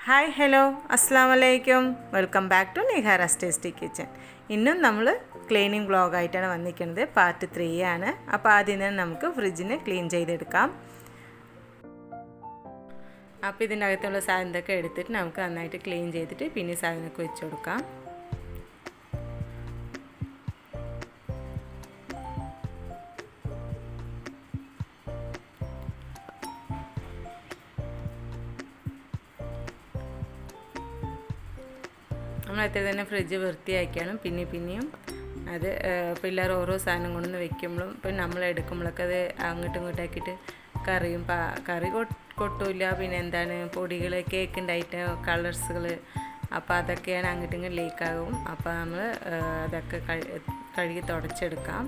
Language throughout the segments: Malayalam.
ഹായ് ഹലോ അസ്സാം വലൈക്കും welcome back to NiharaS tasty kitchen. ഇന്നും നമ്മൾ ക്ലീനിങ് വ്ളോഗായിട്ടാണ് വന്നിരിക്കുന്നത്. പാർട്ട് 3 ആണ്. അപ്പോൾ ആദ്യം തന്നെ നമുക്ക് ഫ്രിഡ്ജിനെ ക്ലീൻ ചെയ്തെടുക്കാം. അപ്പോൾ ഇതിൻ്റെ അകത്തുള്ള സാധനമൊക്കെ എടുത്തിട്ട് നമുക്ക് നന്നായിട്ട് ക്ലീൻ ചെയ്തിട്ട് പിന്നെ സാധനമൊക്കെ വെച്ച് കൊടുക്കാം. നമ്മൾ എത്ര തന്നെ ഫ്രിഡ്ജ് വൃത്തിയാക്കിയാണ് പിന്നെയും അത് പിള്ളേർ ഓരോ സാധനം കൊണ്ടുവന്ന് വെക്കുമ്പോഴും പിന്നെ നമ്മൾ എടുക്കുമ്പോഴൊക്കെ അത് അങ്ങോട്ടും ഇങ്ങോട്ടാക്കിയിട്ട് കറി കൊട്ടില്ല. പിന്നെ എന്താണ് പൊടികൾ കേക്ക് ഉണ്ടായിട്ട് കളേഴ്സുകൾ, അപ്പോൾ അതൊക്കെയാണ് അങ്ങോട്ടും ഇങ്ങോട്ട് ലീക്കാകും. അപ്പോൾ നമ്മൾ അതൊക്കെ കഴുകി തുടച്ചെടുക്കാം.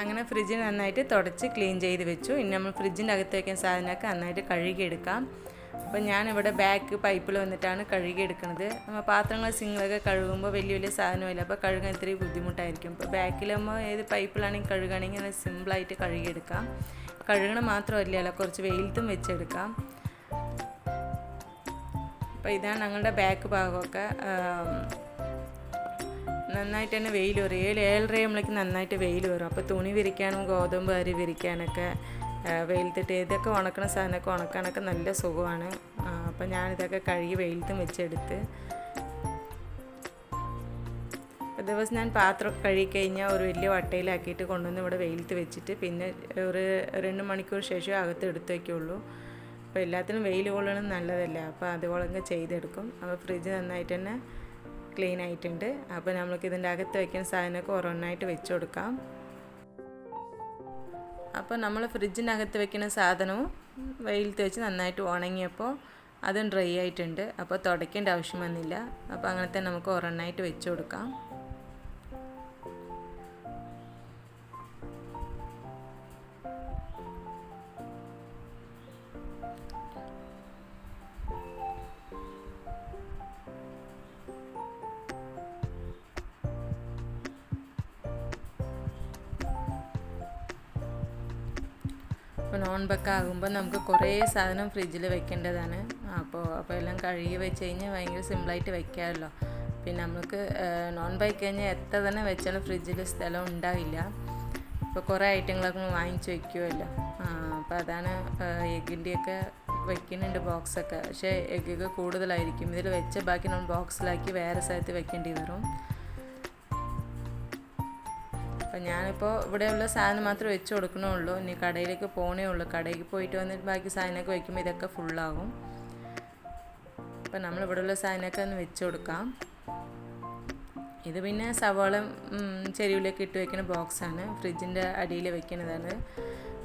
അങ്ങനെ ഫ്രിഡ്ജ് നന്നായിട്ട് തുടച്ച് ക്ലീൻ ചെയ്ത് വെച്ചു. ഇനി നമ്മൾ ഫ്രിഡ്ജിൻ്റെ അകത്ത് വയ്ക്കുന്ന സാധനമൊക്കെ നന്നായിട്ട് കഴുകിയെടുക്കാം. അപ്പോൾ ഞാനിവിടെ ബാക്ക് പൈപ്പിൽ വന്നിട്ടാണ് കഴുകിയെടുക്കുന്നത്. നമ്മൾ പാത്രങ്ങൾ സിങ്ങളൊക്കെ കഴുകുമ്പോൾ വലിയ സാധനമില്ല, അപ്പോൾ കഴുകാൻ ഇത്തിരി ബുദ്ധിമുട്ടായിരിക്കും. അപ്പോൾ ബാക്കിലാകുമ്പോൾ ഏത് പൈപ്പിലാണെങ്കിൽ കഴുകുകയാണെങ്കിൽ അത് സിമ്പിളായിട്ട് കഴുകിയെടുക്കാം. കഴുകണം മാത്രമല്ല, കുറച്ച് വെയിലത്തും വെച്ചെടുക്കാം. അപ്പോൾ ഇതാണ് ഞങ്ങളുടെ ബാക്ക് ഭാഗമൊക്കെ. നന്നായിട്ട് തന്നെ വെയിൽ വരും. 7-7:30 ആകുമ്പോഴേക്കും നന്നായിട്ട് വെയിൽ വരും. അപ്പോൾ തുണി വിരിക്കാനും ഗോതമ്പ് അരി വിരിക്കാനൊക്കെ വെയിലത്തിട്ട് ഏതൊക്കെ ഉണക്കണ സാധനമൊക്കെ ഉണക്കാനൊക്കെ നല്ല സുഖമാണ്. അപ്പോൾ ഞാനിതൊക്കെ കഴുകി വെയിലത്തും വെച്ചെടുത്ത് ദിവസം ഞാൻ പാത്രമൊക്കെ കഴുകിക്കഴിഞ്ഞാൽ ഒരു വലിയ വട്ടയിലാക്കിയിട്ട് കൊണ്ടുവന്ന് ഇവിടെ വെയിലത്ത് വെച്ചിട്ട് പിന്നെ ഒരു 2 മണിക്കൂർ ശേഷം അകത്ത് എടുത്ത് വയ്ക്കുള്ളൂ. അപ്പോൾ എല്ലാത്തിനും വെയിൽ കൊള്ളണം നല്ലതല്ല, അപ്പോൾ അതുപോലൊക്കെ ചെയ്തെടുക്കും. അപ്പോൾ ഫ്രിഡ്ജ് നന്നായിട്ട് തന്നെ ക്ലീൻ ആയിട്ടുണ്ട്. അപ്പോൾ നമ്മൾക്ക് ഇതിൻ്റെ അകത്ത് വയ്ക്കുന്ന സാധനമൊക്കെ ഓരോന്നായിട്ട് വെച്ച് കൊടുക്കാം. അപ്പോൾ നമ്മൾ ഫ്രിഡ്ജിനകത്ത് വെക്കുന്ന സാധനവും വെയിലത്ത് വെച്ച് നന്നായിട്ട് ഉണങ്ങിയപ്പോൾ അതും ഡ്രൈ ആയിട്ടുണ്ട്. അപ്പോൾ തുടയ്ക്കേണ്ട ആവശ്യം വന്നില്ല. അപ്പോൾ അങ്ങനെ തന്നെ നമുക്ക് ഓരോന്നായിട്ട് വെച്ച് കൊടുക്കാം. അപ്പോൾ നോൺബൊക്കെ ആകുമ്പോൾ നമുക്ക് കുറേ സാധനം ഫ്രിഡ്ജിൽ വെക്കേണ്ടതാണ്. അപ്പോൾ എല്ലാം കഴുകി വെച്ച് കഴിഞ്ഞാൽ ഭയങ്കര സിമ്പിളായിട്ട് വെക്കാമല്ലോ. പിന്നെ നമുക്ക് നോൺബായി കഴിഞ്ഞാൽ എത്ര തന്നെ വെച്ചാലും ഫ്രിഡ്ജിൽ സ്ഥലം ഉണ്ടാവില്ല. ഇപ്പോൾ കുറേ ഐറ്റങ്ങളൊക്കെ വാങ്ങിച്ച് വയ്ക്കുമല്ലോ. അപ്പോൾ അതാണ് എഗ്ഗിൻ്റെയൊക്കെ വയ്ക്കുന്നുണ്ട് ബോക്സൊക്കെ. പക്ഷേ എഗ്ഗൊക്കെ കൂടുതലായിരിക്കും. ഇതിൽ വെച്ച ബാക്കി നമ്മൾ ബോക്സിലാക്കി വേറെ സ്ഥലത്ത് വെക്കേണ്ടി വരും. അപ്പം ഞാനിപ്പോൾ ഇവിടെയുള്ള സാധനം മാത്രമേ വെച്ച് കൊടുക്കണുള്ളൂ. ഇനി കടയിലേക്ക് പോകണേ ഉള്ളൂ. കടയിൽ പോയിട്ട് വന്നിട്ട് ബാക്കി സാധനമൊക്കെ വയ്ക്കുമ്പോൾ ഇതൊക്കെ ഫുള്ളാകും. അപ്പം നമ്മളിവിടെയുള്ള സാധനമൊക്കെ ഒന്ന് വെച്ച് കൊടുക്കാം. ഇത് പിന്നെ സവാള ചെരുവിലേക്ക് ഇട്ട് വയ്ക്കുന്ന ബോക്സാണ്. ഫ്രിഡ്ജിൻ്റെ അടിയിൽ വെക്കുന്നതാണ്.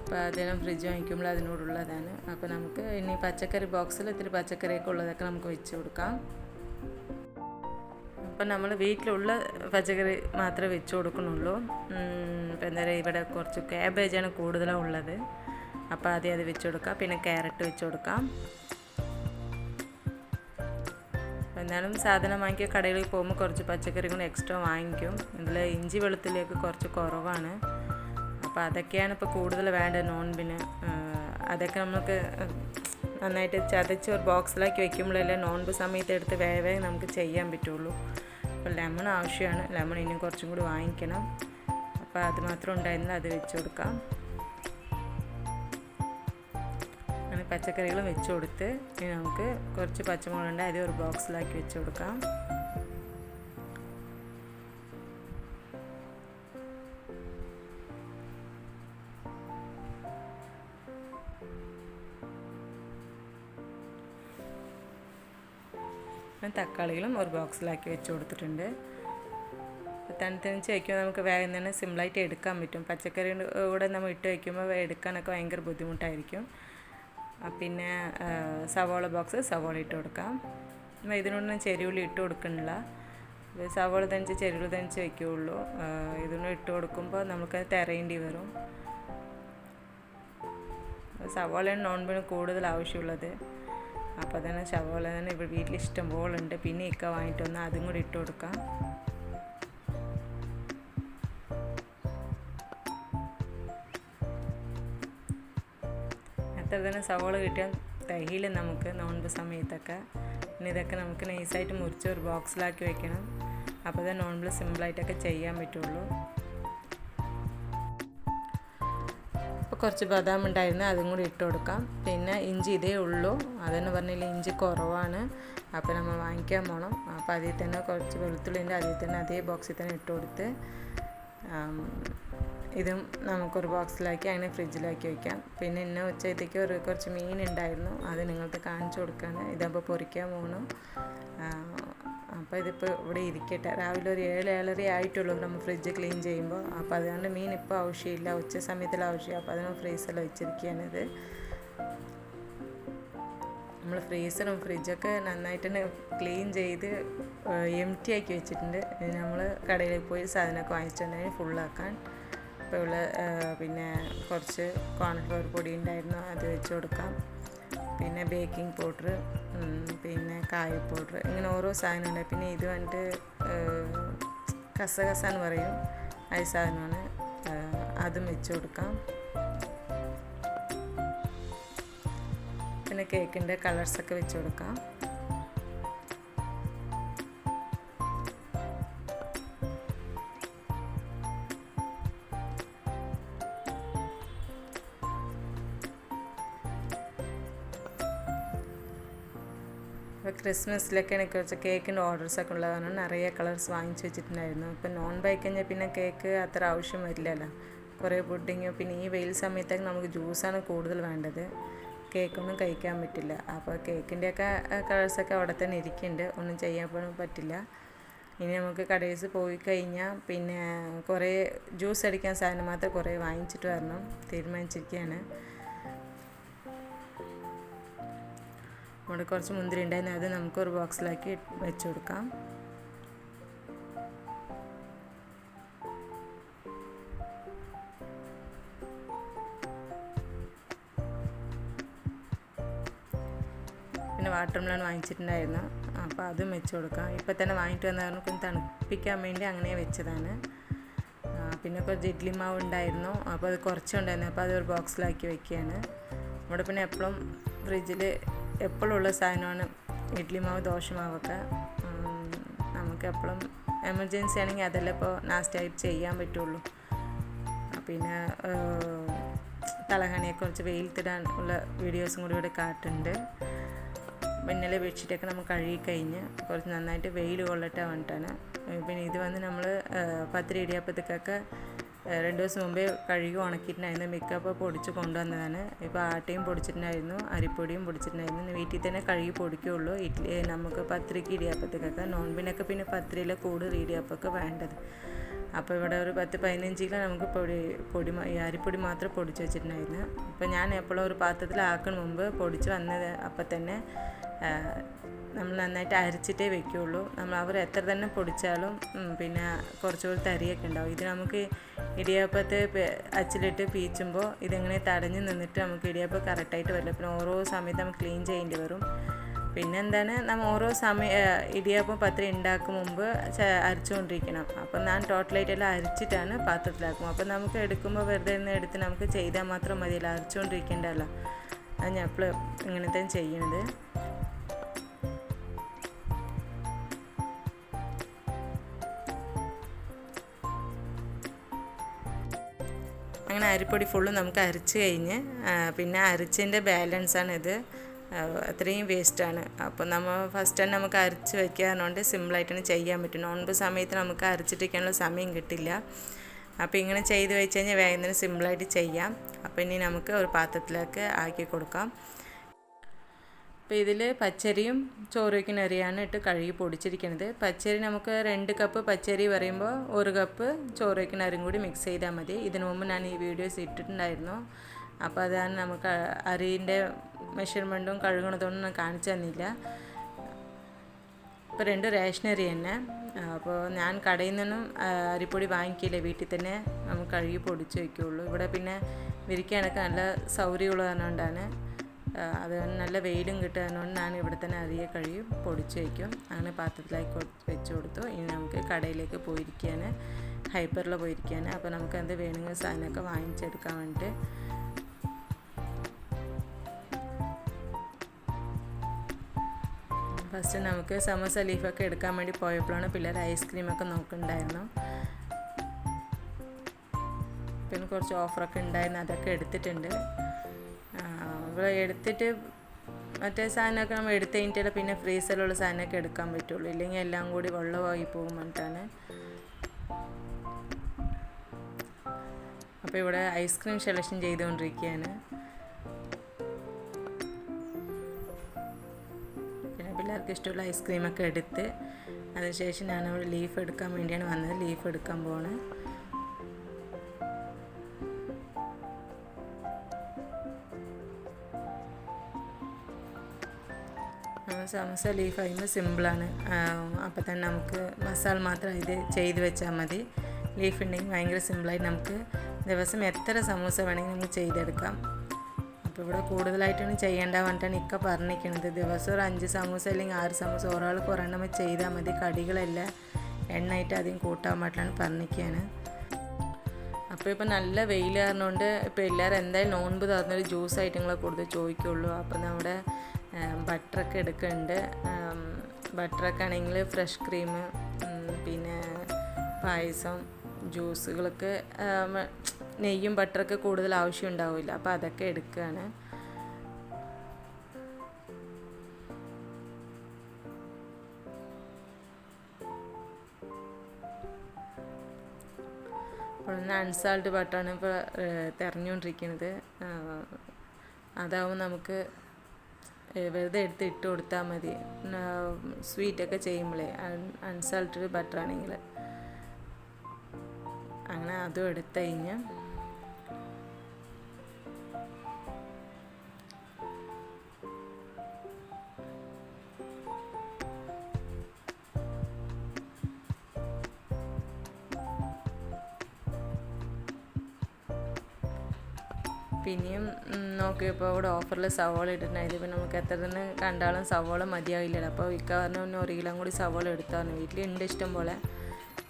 അപ്പോൾ അതെല്ലാം ഫ്രിഡ്ജ് വാങ്ങിക്കുമ്പോൾ അതിനോടുള്ളതാണ്. അപ്പോൾ നമുക്ക് ഇനി പച്ചക്കറി ബോക്സിൽ ഇത്തിരി പച്ചക്കറിയൊക്കെ ഉള്ളതൊക്കെ നമുക്ക് വെച്ച് കൊടുക്കാം. അപ്പം നമ്മൾ വീട്ടിലുള്ള പച്ചക്കറി മാത്രമേ വെച്ച് കൊടുക്കുന്നുള്ളൂ. ഇപ്പം എന്താ പറയുക, ഇവിടെ കുറച്ച് ക്യാബേജാണ് കൂടുതലും ഉള്ളത്. അപ്പോൾ ആദ്യം അത് വെച്ച് കൊടുക്കാം. പിന്നെ ക്യാരറ്റ് വെച്ച് കൊടുക്കാം. എന്നാലും സാധനം വാങ്ങിക്കുക കടകളിൽ പോകുമ്പോൾ കുറച്ച് പച്ചക്കറി കൂടി എക്സ്ട്രാ വാങ്ങിക്കും. ഇതിൽ ഇഞ്ചി വെളുത്തുള്ളിയൊക്കെ കുറച്ച് കുറവാണ്. അപ്പോൾ അതൊക്കെയാണ് ഇപ്പോൾ കൂടുതൽ വേണ്ടത് നോൺബിന്. അതൊക്കെ നമുക്ക് നന്നായിട്ട് ചതച്ച് ഒരു ബോക്സിലാക്കി വെക്കുമ്പോഴല്ലേ നോൺബ് സമയത്ത് എടുത്ത് വേഗം നമുക്ക് ചെയ്യാൻ പറ്റുള്ളൂ. അപ്പോൾ ലെമൺ ആവശ്യമാണ്. ലെമൺ ഇനിയും കുറച്ചും കൂടി വാങ്ങിക്കണം. അപ്പോൾ അത് മാത്രം ഉണ്ടായിരുന്നില്ല, അത് വെച്ച് കൊടുക്കാം. അങ്ങനെ പച്ചക്കറികളും വെച്ച് കൊടുത്ത് ഇനി നമുക്ക് കുറച്ച് പച്ചമുളകുണ്ട്, അത് ഒരു ബോക്സിലാക്കി വെച്ച് കൊടുക്കാം. തക്കാളികളും ഒരു ബോക്സിലാക്കി വെച്ച് കൊടുത്തിട്ടുണ്ട്. തണുത്തണിച്ച് വയ്ക്കുമ്പോൾ നമുക്ക് വേഗം തന്നെ സിമ്പിളായിട്ട് എടുക്കാൻ പറ്റും. പച്ചക്കറി കൂടെ നമ്മൾ ഇട്ട് വയ്ക്കുമ്പോൾ എടുക്കാനൊക്കെ ഭയങ്കര ബുദ്ധിമുട്ടായിരിക്കും. പിന്നെ സവാള ബോക്സ് സവാള ഇട്ട് കൊടുക്കാം. ഇതിനൊന്നും ചെറിയുള്ളി ഇട്ട് കൊടുക്കണില്ല. സവോള തനിച്ച് ചെറുകൾ തനിച്ച് വയ്ക്കുകയുള്ളൂ. ഇതൊന്നും ഇട്ട് കൊടുക്കുമ്പോൾ നമുക്കത് തിരയേണ്ടി വരും. സവോളയാണ് നോൺബിന് കൂടുതൽ ആവശ്യമുള്ളത്. അപ്പോൾ തന്നെ സവോള തന്നെ ഇവിടെ വീട്ടിൽ ഇഷ്ടം പോലെ ഉണ്ട്. പിന്നെ ഇക്ക വാങ്ങിയിട്ട് വന്നാൽ അതും കൂടി ഇട്ട് കൊടുക്കാം. അത്ര തന്നെ സവോള കിട്ടിയാൽ തികയില്ല നമുക്ക് നോൺബ് സമയത്തൊക്കെ. പിന്നെ ഇതൊക്കെ നമുക്ക് നൈസായിട്ട് മുറിച്ച് ഒരു ബോക്സിലാക്കി വെക്കണം. അപ്പോൾ തന്നെ നോൺബിൽ സിമ്പിളായിട്ടൊക്കെ ചെയ്യാൻ പറ്റുള്ളൂ. അപ്പോൾ കുറച്ച് ബദാം ഉണ്ടായിരുന്നു, അതും കൂടി ഇട്ട് കൊടുക്കാം. പിന്നെ ഇഞ്ചി ഇതേ ഉള്ളൂ, അതെന്ന് പറഞ്ഞില്ല ഇഞ്ചി കുറവാണ്. അപ്പോൾ നമ്മൾ വാങ്ങിക്കാൻ പോകണം. അപ്പോൾ അതിൽ തന്നെ കുറച്ച് വെളുത്തുള്ളിൻ്റെ അതിൽ തന്നെ അതേ ബോക്സിൽ തന്നെ ഇട്ട് കൊടുത്ത് ഇതും നമുക്കൊരു ബോക്സിലാക്കി അങ്ങനെ ഫ്രിഡ്ജിലാക്കി വയ്ക്കാം. പിന്നെ ഇന്ന ഉച്ചത്തേക്ക് കുറച്ച് മീൻ ഉണ്ടായിരുന്നു, അത് നിങ്ങൾക്ക് കാണിച്ചു കൊടുക്കുകയാണ്. ഇതപ്പോൾ പൊരിക്കാൻ പോകണം. അപ്പോൾ ഇതിപ്പോൾ ഇവിടെ ഇരിക്കട്ടെ. രാവിലെ ഒരു 7-7:30 ആയിട്ടുള്ളൂ നമ്മൾ ഫ്രിഡ്ജ് ക്ലീൻ ചെയ്യുമ്പോൾ. അപ്പോൾ അതുകൊണ്ട് മീൻ ഇപ്പോൾ ആവശ്യമില്ല, ഉച്ച സമയത്തിൽ ആവശ്യമില്ല. അപ്പോൾ അതിന് ഫ്രീസറിൽ വെച്ചിരിക്കുകയാണിത്. നമ്മൾ ഫ്രീസറും ഫ്രിഡ്ജൊക്കെ നന്നായിട്ട് തന്നെ ക്ലീൻ ചെയ്ത് എംറ്റി ആക്കി വെച്ചിട്ടുണ്ട്. നമ്മൾ കടയിൽ പോയി സാധനമൊക്കെ വാങ്ങിച്ചിട്ടുണ്ടെങ്കിൽ ഫുള്ളാക്കാൻ. ഇപ്പോൾ ഉള്ള പിന്നെ കുറച്ച് കോൺഫ്ലവർ പൊടി ഉണ്ടായിരുന്നു, അത് വെച്ച് കൊടുക്കാം. പിന്നെ ബേക്കിംഗ് പൗഡർ, പിന്നെ കായ പൗഡർ, ഇങ്ങനെ ഓരോ സാധനം ഉണ്ട്. പിന്നെ ഇത് വന്നിട്ട് കസകസ എന്ന് പറയും, ആ സാധനമാണ്, അതും വെച്ച് കൊടുക്കാം. പിന്നെ കേക്കിൻ്റെ കളേഴ്സൊക്കെ വെച്ച് കൊടുക്കാം. അപ്പോൾ ക്രിസ്മസിലൊക്കെ എനിക്ക് കുറച്ച് കേക്കിൻ്റെ ഓർഡേഴ്സൊക്കെ ഉള്ളതാണ്, നിറയെ കളേഴ്സ് വാങ്ങിച്ച് വെച്ചിട്ടുണ്ടായിരുന്നു. ഇപ്പം നോൺ ബൈ കഴിഞ്ഞാൽ പിന്നെ കേക്ക് അത്ര ആവശ്യം വരില്ലല്ലോ, കുറേ പുഡിങ്. പിന്നെ ഈ വെയിൽ സമയത്തൊക്കെ നമുക്ക് ജ്യൂസാണ് കൂടുതൽ വേണ്ടത്, കേക്കൊന്നും കഴിക്കാൻ പറ്റില്ല. അപ്പോൾ കേക്കിൻ്റെയൊക്കെ കളേഴ്സൊക്കെ അവിടെ തന്നെ ഇരിക്കുന്നുണ്ട്, ഒന്നും ചെയ്യാൻ പറ്റില്ല. ഇനി നമുക്ക് കടയിൽ പോയി കഴിഞ്ഞാൽ പിന്നെ കുറേ ജ്യൂസ് അടിക്കാൻ സാധനം മാത്രം കുറേ വാങ്ങിച്ചിട്ട് വരണം, തീരുമാനിച്ചിരിക്കുകയാണ്. അവിടെ കുറച്ച് മുന്തിരി ഉണ്ടായിരുന്നു, അത് നമുക്കൊരു ബോക്സിലാക്കി വെച്ച് കൊടുക്കാം. പിന്നെ വാട്ടർ മെലൺ വാങ്ങിച്ചിട്ടുണ്ടായിരുന്നു, അപ്പോൾ അതും വെച്ച് കൊടുക്കാം. ഇപ്പം തന്നെ വാങ്ങിയിട്ട് വന്ന കാരണം ഒന്ന് തണുപ്പിക്കാൻ വേണ്ടി അങ്ങനെ വെച്ചതാണ്. പിന്നെ കുറച്ച് ഇഡ്ലി മാവ് ഉണ്ടായിരുന്നു, അപ്പോൾ അത് കുറച്ചുണ്ടായിരുന്നു, അപ്പോൾ അതൊരു ബോക്സിലാക്കി വെക്കുകയാണ്. നമ്മുടെ പിന്നെ എപ്പോഴും ഫ്രിഡ്ജിൽ എപ്പോഴുള്ള സാധനമാണ് ഇഡ്ലി മാവ്, ദോശമാവൊക്കെ. നമുക്ക് എപ്പോഴും എമർജൻസി ആണെങ്കിൽ അതെല്ലാം ഇപ്പോൾ നാസ്റ്റായിട്ട് ചെയ്യാൻ പറ്റുള്ളൂ. പിന്നെ തലഹണിയെക്കുറിച്ച് വെയിലത്തിടാൻ ഉള്ള വീഡിയോസും കൂടി ഇവിടെ കാട്ടുന്നുണ്ട്. പിന്നലെ ബെഡ്ഷീറ്റൊക്കെ നമ്മൾ കഴുകി കഴിഞ്ഞ് കുറച്ച് നന്നായിട്ട് വെയിൽ കൊള്ളട്ടെ വേണ്ടിയിട്ടാണ്. പിന്നെ ഇത് വന്ന് നമ്മൾ പത്തിരി ഇടിയപ്പത്തേക്കൊക്കെ 2 ദിവസം മുമ്പേ കഴുകി ഉണക്കിയിട്ടുണ്ടായിരുന്നു. മിക്കപ്പോൾ പൊടിച്ച് കൊണ്ടുവന്നതാണ്. ഇപ്പോൾ ആട്ടയും പൊടിച്ചിട്ടുണ്ടായിരുന്നു, അരിപ്പൊടിയും പൊടിച്ചിട്ടുണ്ടായിരുന്നു. വീട്ടിൽ തന്നെ കഴുകി പൊടിക്കുകയുള്ളൂ. ഇഡ്ഡലി നമുക്ക് പത്തിരിക്ക് ഇടിയപ്പത്തേക്കൊക്കെ, നോൺബിനൊക്കെ പിന്നെ പത്തിരിയിലെ കൂടുതൽ ഇടിയപ്പമൊക്കെ വേണ്ടത്. അപ്പോൾ ഇവിടെ ഒരു 10-15 കിലോ നമുക്ക് അരിപ്പൊടി മാത്രം പൊടിച്ച് വെച്ചിട്ടുണ്ടായിരുന്നു. അപ്പോൾ ഞാൻ എപ്പോഴും ഒരു പാത്രത്തിലാക്കുന്ന മുമ്പ് പൊടിച്ച് വന്നത് അപ്പം തന്നെ നമ്മൾ നന്നായിട്ട് അരച്ചിട്ടേ വെക്കുകയുള്ളൂ. അവർ എത്ര തന്നെ പൊടിച്ചാലും പിന്നെ കുറച്ചുകൂടി തരിയൊക്കെ ഉണ്ടാവും. ഇത് നമുക്ക് ഇടിയപ്പത്തെ അച്ചിലിട്ട് പീച്ചുമ്പോൾ ഇതിങ്ങനെ തടഞ്ഞ് നിന്നിട്ട് നമുക്ക് ഇടിയപ്പം കറക്റ്റായിട്ട് വരില്ല. പിന്നെ ഓരോ സമയത്ത് നമുക്ക് ക്ലീൻ ചെയ്യേണ്ടി വരും. പിന്നെ എന്താണ്, നമ്മൾ ഓരോ ഇടിയപ്പം പത്തിരി ഉണ്ടാക്കും മുമ്പ് അരച്ചുകൊണ്ടിരിക്കണം. അപ്പം ഞാൻ ടോട്ടലായിട്ടെല്ലാം അരച്ചിട്ടാണ് പാത്രത്തിലാക്കും. അപ്പം നമുക്ക് എടുക്കുമ്പോൾ വെറുതെ എടുത്ത് നമുക്ക് ചെയ്താൽ മാത്രം മതിയല്ലോ, അരച്ചുകൊണ്ടിരിക്കേണ്ടല്ലോ. അത് ഞാൻ എപ്പോഴും ഇങ്ങനത്തെ ചെയ്യണത്. അങ്ങനെ അരിപ്പൊടി ഫുള്ളും നമുക്ക് അരച്ച് കഴിഞ്ഞ് പിന്നെ അരച്ചതിൻ്റെ ബാലൻസാണ് ഇത്, അത്രയും വേസ്റ്റാണ്. അപ്പോൾ നമ്മൾ ഫസ്റ്റ് തന്നെ നമുക്ക് അരച്ച് വയ്ക്കാറുണ്ട്, സിമ്പിളായിട്ടാണ് ചെയ്യാൻ പറ്റും. നോൺബ് സമയത്ത് നമുക്ക് അരച്ചിട്ടിരിക്കാനുള്ള സമയം കിട്ടില്ല. അപ്പോൾ ഇങ്ങനെ ചെയ്ത് വെച്ച് കഴിഞ്ഞാൽ വേഗം തന്നെ സിമ്പിളായിട്ട് ചെയ്യാം. അപ്പോൾ ഇനി നമുക്ക് ഒരു പാത്രത്തിലേക്ക് ആക്കി കൊടുക്കാം. അപ്പോൾ ഇതിൽ പച്ചരിയും ചോറ് വയ്ക്കുന്ന അരിയാണ് ഇട്ട് കഴുകി പൊടിച്ചിരിക്കുന്നത്. പച്ചരി നമുക്ക് 2 കപ്പ് പച്ചരി പറയുമ്പോൾ 1 കപ്പ് ചോറ് വയ്ക്കുന്ന അരിയും കൂടി മിക്സ് ചെയ്താൽ മതി. ഇതിനു മുമ്പ് ഞാൻ ഈ വീഡിയോസ് ഇട്ടിട്ടുണ്ടായിരുന്നു. അപ്പോൾ അതാണ് നമുക്ക് അരിൻ്റെ മെഷർമെൻറ്റും കഴുകണതൊന്നും ഞാൻ കാണിച്ചു തന്നില്ല. ഇപ്പോൾ 2 റേഷൻ അരി തന്നെ, അപ്പോൾ ഞാൻ കടയിൽ നിന്നും അരിപ്പൊടി വാങ്ങിക്കില്ല, വീട്ടിൽ തന്നെ നമുക്ക് കഴുകി പൊടിച്ച് വയ്ക്കുകയുള്ളൂ. ഇവിടെ പിന്നെ വിരിക്കാനൊക്കെ നല്ല സൗകര്യമുള്ള കാരണകൊണ്ടാണ്, അത് നല്ല വെയിലും കിട്ടുന്നതുകൊണ്ട് ഞാൻ ഇവിടെ തന്നെ അരിയെ കഴുകി പൊടിച്ച് വയ്ക്കും. അങ്ങനെ പാത്രത്തിലേക്ക് വെച്ച് കൊടുത്തു. ഇനി നമുക്ക് കടയിലേക്ക് പോയിരിക്കാൻ, ഹൈപ്പറിൽ പോയിരിക്കാൻ. അപ്പോൾ നമുക്ക് എന്ത് വേണമെങ്കിൽ സാധനമൊക്കെ വാങ്ങിച്ചെടുക്കാൻ വേണ്ടിയിട്ട്. ഫസ്റ്റ് നമുക്ക് സമോസ ലീഫൊക്കെ എടുക്കാൻ വേണ്ടി പോയപ്പോഴാണ് പിള്ളേർ ഐസ്ക്രീമൊക്കെ നോക്കുന്നുണ്ടായിരുന്നു. പിന്നെ കുറച്ച് ഓഫറൊക്കെ ഉണ്ടായിരുന്നു, അതൊക്കെ എടുത്തിട്ടുണ്ട്. ഇവിടെ എടുത്തിട്ട് മറ്റേ സാധനമൊക്കെ നമ്മൾ എടുത്ത് കഴിഞ്ഞിട്ട് പിന്നെ ഫ്രീസറിലുള്ള സാധനമൊക്കെ എടുക്കാൻ പറ്റുള്ളൂ, ഇല്ലെങ്കിൽ എല്ലാം കൂടി വെള്ളമായി പോകും പറഞ്ഞിട്ടാണ്. അപ്പോൾ ഇവിടെ ഐസ്ക്രീം സെലക്ഷൻ ചെയ്തുകൊണ്ടിരിക്കുകയാണ്. പിന്നെ പിള്ളേർക്ക് ഇഷ്ടമുള്ള ഐസ്ക്രീമൊക്കെ എടുത്ത് അതിനുശേഷം ഞാനവിടെ ലീഫ് എടുക്കാൻ വേണ്ടിയാണ് വന്നത്. ലീഫ് എടുക്കാൻ പോവാണ്. സമോസ ലീഫ് ആകുമ്പോൾ സിമ്പിളാണ്. അപ്പോൾ തന്നെ നമുക്ക് മസാല മാത്രം ഇത് ചെയ്ത് വെച്ചാൽ മതി. ലീഫ് ഉണ്ടെങ്കിൽ ഭയങ്കര സിമ്പിളായിട്ട് നമുക്ക് ദിവസം എത്ര സമോസ വേണമെങ്കിൽ നമുക്ക് ചെയ്തെടുക്കാം. അപ്പോൾ ഇവിടെ കൂടുതലായിട്ടൊന്നും ചെയ്യേണ്ട പറഞ്ഞിട്ടാണ് ഇക്ക പറഞ്ഞിരിക്കുന്നത്. ദിവസം ഒരു 5 സമോസ അല്ലെങ്കിൽ 6 സമോസ ഒരാൾക്ക് ഒരെണ്ണം ചെയ്താൽ മതി. കടികളെല്ലാം എണ്ണയായിട്ട് അധികം കൂട്ടാൻ പാടില്ലാണ് പറഞ്ഞിരിക്കുകയാണ്. അപ്പോൾ ഇപ്പോൾ നല്ല വെയിൽ കാരണമുണ്ട്. ഇപ്പോൾ എല്ലാവരും എന്തായാലും നോൻപ് തുറന്നൊരു ജ്യൂസ് ഐറ്റങ്ങളെ കൂടുതൽ ചോദിക്കുള്ളൂ. അപ്പോൾ നമ്മുടെ ബട്ടറൊക്കെ എടുക്കുന്നുണ്ട്. ബട്ടറൊക്കെ ആണെങ്കിൽ ഫ്രഷ് ക്രീം, പിന്നെ പായസം, ജ്യൂസുകളൊക്കെ നെയ്യും ബട്ടറൊക്കെ കൂടുതൽ ആവശ്യം ഉണ്ടാവില്ല. അപ്പോൾ അതൊക്കെ എടുക്കുകയാണ്. അപ്പോൾ അൺസാൾട്ട് ബട്ടറാണ് ഇപ്പോൾ തിരഞ്ഞുകൊണ്ടിരിക്കുന്നത്. അതാവുമ്പോൾ നമുക്ക് വെറുതെ എടുത്ത് ഇട്ട് കൊടുത്താൽ മതി. സ്വീറ്റൊക്കെ ചെയ്യുമ്പോഴേ അൺസാൾട്ടഡ് ബട്ടറാണെങ്കിൽ അങ്ങനെ അതും എടുത്തു കഴിഞ്ഞാൽ പിന്നെയും നോക്കിയപ്പോൾ ഇവിടെ ഓഫറിൽ സവോള ഇട്ടിട്ടുണ്ടായിരുന്നു. ഇപ്പോൾ നമുക്ക് എത്ര തന്നെ കണ്ടാലും സവോള മതിയാവില്ലല്ലോ. അപ്പോൾ ഇക്ക പറഞ്ഞു 1 കിലോ കൂടി സവോള എടുത്തു പറഞ്ഞു. വീട്ടിലുണ്ട് ഇഷ്ടം പോലെ,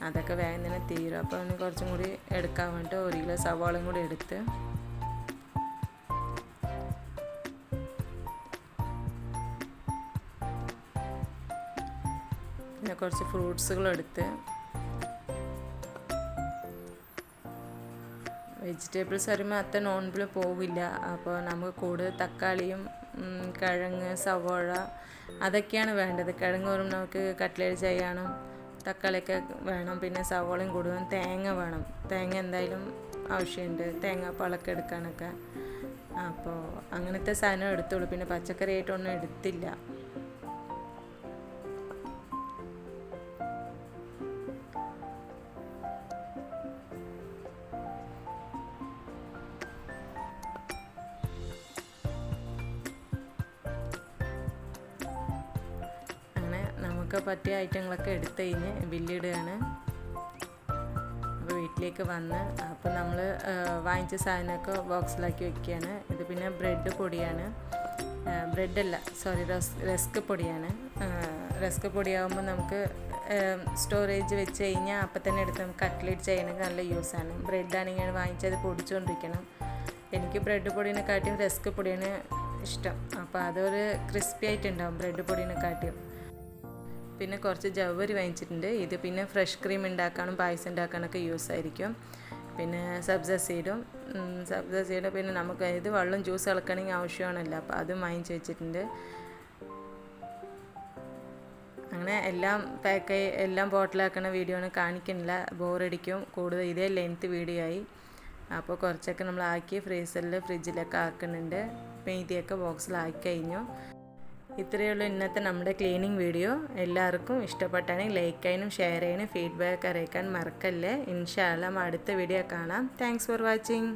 അതൊക്കെ വേഗം തന്നെ തീരും. അപ്പോൾ അതിന് കുറച്ചും കൂടി എടുക്കാൻ വേണ്ടിയിട്ട് 1 കിലോ സവോളയും കൂടി എടുത്ത് പിന്നെ കുറച്ച് ഫ്രൂട്ട്സുകളെടുത്ത് വെജിറ്റബിൾസ് വരുമ്പോൾ അത്ര നോൺബിൾ പോവില്ല. അപ്പോൾ നമുക്ക് കൂടുതൽ തക്കാളിയും കിഴങ്ങ്, സവോള അതൊക്കെയാണ് വേണ്ടത്. കിഴങ്ങ് വരുമ്പോൾ നമുക്ക് കട്ട്ലേറ്റ് ചെയ്യാനും തക്കാളിയൊക്കെ വേണം. പിന്നെ സവോളയും കൂടുതലും തേങ്ങ വേണം. തേങ്ങ എന്തായാലും ആവശ്യമുണ്ട്, തേങ്ങാപ്പാലൊക്കെ എടുക്കാനൊക്കെ. അപ്പോൾ അങ്ങനത്തെ സാധനം എടുത്തോളൂ. പിന്നെ പച്ചക്കറി ആയിട്ടൊന്നും എടുത്തില്ല. നമുക്ക് പറ്റിയ ഐറ്റങ്ങളൊക്കെ എടുത്ത് കഴിഞ്ഞ് ബില്ലിടുകയാണ്. അപ്പോൾ വീട്ടിലേക്ക് വന്ന് അപ്പോൾ നമ്മൾ വാങ്ങിച്ച സാധനമൊക്കെ ബോക്സിലാക്കി വെക്കുകയാണ്. ഇത് പിന്നെ ബ്രെഡ് പൊടിയാണ്, ബ്രെഡല്ല സോറി റസ്ക് പൊടിയാണ്. റസ്ക് പൊടിയാകുമ്പോൾ നമുക്ക് സ്റ്റോറേജ് വെച്ച് കഴിഞ്ഞാൽ അപ്പം തന്നെ എടുത്ത് നമുക്ക് കട്ട്ലേറ്റ് ചെയ്യണമെങ്കിൽ നല്ല യൂസാണ്. ബ്രെഡാണെങ്കിൽ വാങ്ങിച്ചത് പൊടിച്ചുകൊണ്ടിരിക്കണം. എനിക്ക് ബ്രെഡ് പൊടിനെക്കാട്ടിയും റസ്ക് പൊടിയാണ് ഇഷ്ടം. അപ്പോൾ അതൊരു ക്രിസ്പി ആയിട്ടുണ്ടാവും ബ്രെഡ് പൊടിനെക്കാട്ടിയും. പിന്നെ കുറച്ച് ജവ്വരി വാങ്ങിച്ചിട്ടുണ്ട്. ഇത് പിന്നെ ഫ്രഷ് ക്രീം ഉണ്ടാക്കാനും പായസം ഉണ്ടാക്കാനൊക്കെ യൂസ് ആയിരിക്കും. പിന്നെ സബ്സ സീഡും പിന്നെ നമുക്ക് ഇത് വെള്ളം ജ്യൂസ് ഇളക്കണമെങ്കിൽ ആവശ്യമാണല്ലോ, അപ്പോൾ അതും വാങ്ങിച്ച് വെച്ചിട്ടുണ്ട്. അങ്ങനെ എല്ലാം പാക്കായി എല്ലാം ബോട്ടിലാക്കണ വീഡിയോ ആണ് കാണിക്കുന്നില്ല, ബോറടിക്കും. കൂടുതൽ ഇതേ ലെങ്ത്ത് വീഡിയോ ആയി. അപ്പോൾ കുറച്ചൊക്കെ നമ്മൾ ആക്കി ഫ്രിഡ്ജിലൊക്കെ ആക്കുന്നുണ്ട്. മീതിയൊക്കെ ബോക്സിലാക്കി കഴിഞ്ഞു. ഇത്രയേ ഉള്ളൂ ഇന്നത്തെ നമ്മുടെ ക്ലീനിങ് വീഡിയോ. എല്ലാവർക്കും ഇഷ്ടപ്പെട്ടാണെങ്കിൽ ലൈക്ക് ചെയ്യാനും ഷെയർ ചെയ്യാനും ഫീഡ്ബാക്ക് അറിയിക്കാൻ മറക്കല്ലേ. ഇൻഷാ അല്ലാ അടുത്ത വീഡിയോ കാണാം. Thanks for watching.